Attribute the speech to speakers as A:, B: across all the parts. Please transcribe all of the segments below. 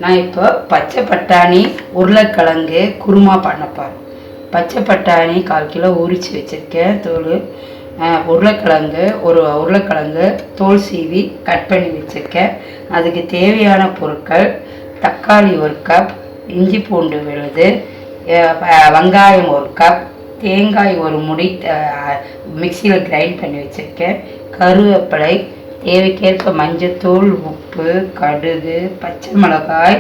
A: நான் இப்போ பச்சை பட்டாணி உருளைக்கிழங்கு குருமா பண்ண போகிறேன். பச்சை பட்டாணி 1/4 கிலோ உரித்து வச்சுருக்கேன். தோல் உருளைக்கிழங்கு தோல் சீவி கட் பண்ணி வச்சுருக்கேன். அதுக்கு தேவையான பொருட்கள்: தக்காளி 1 கப், இஞ்சி பூண்டு விழுது, வெங்காயம் 1 கப், தேங்காய் 1 முடி மிக்சியில் கிரைண்ட் பண்ணி வச்சுருக்கேன், கருவேப்பிலை, தேவைக்கேற்ப மஞ்சத்தூள், உப்பு, கடுகு, பச்சை மிளகாய்,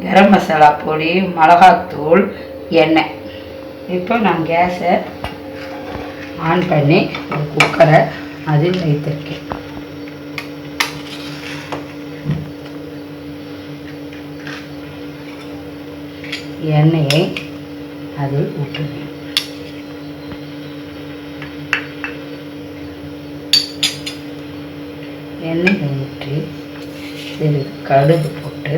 A: கரம் மசாலா பொடி, மிளகாத்தூள், எண்ணெய். இப்போ நான் கேஸை ஆன் பண்ணி ஒரு குக்கரை அதில் வைத்திருக்கேன். எண்ணெயை அதில் ஊற்றுவேன். எண்ணெய் ஊற்றி சிறிது கடுகு போட்டு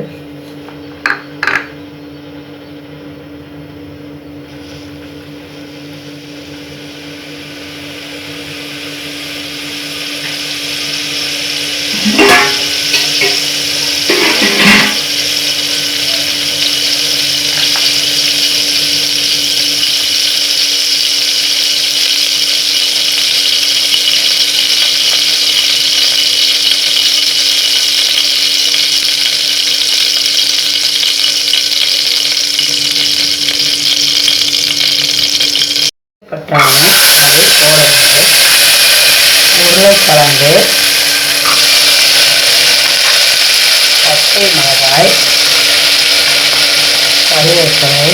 A: பட்டாணி உருளைக்கிழங்கு, பச்சை மிளகாய், கருவேப்பிலை,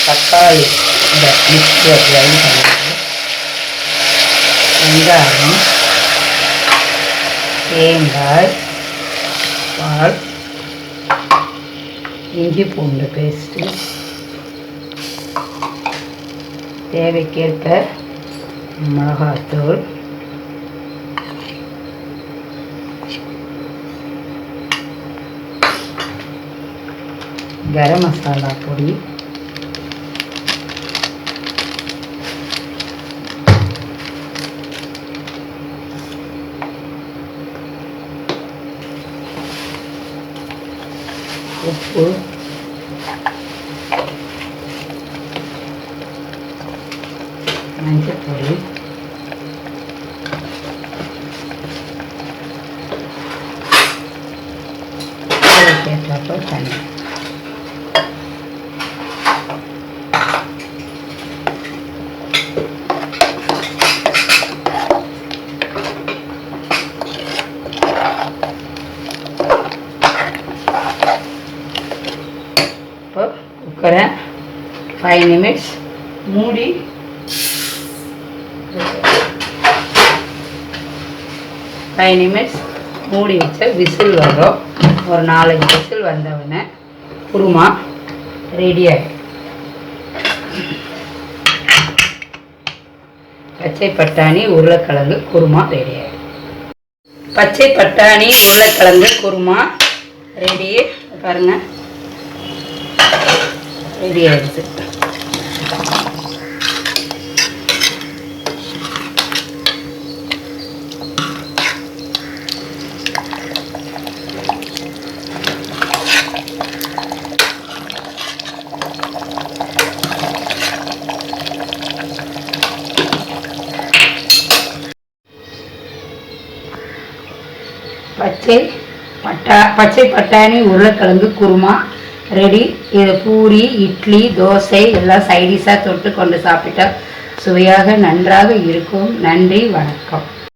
A: தக்காளி இந்த மிக்சியை கிரைண்ட் பண்ணுறது, வெங்காயம், தேங்காய் பால், இஞ்சி பூண்டு பேஸ்ட்டு, தேவைக்கேற்ப மிளகாத்தூள், கரம் மசாலா பொடி, உப்பு, மஞ்சள் பொடி, தேவைக்கேற்றப்ப தண்ணி. இப்போ குக்கரை 5 நிமிட்ஸ் மூடி 5 நிமிட்ஸ் மூடி வச்ச விசில் வரும். ஒரு 4-5 விசில் வந்தவுடனே குருமா ரெடி ஆகிடும். பச்சை பட்டாணி உருளைக்கிழங்கு குருமா ரெடி ஆகிடும். பச்சை பட்டாணி உருளைக்கிழங்கு குருமா ரெடி. பாருங்கள், ரெடி ஆகிடுச்சு. பச்சை பட்டாணி உருளைக்கிழங்கு குருமா ரெடி. இது பூரி, இட்லி, தோசை எல்லாம் சைடிஷாக தொட்டு கொண்டு சாப்பிட்டா சுவையாக நன்றாக இருக்கும். நன்றி, வணக்கம்.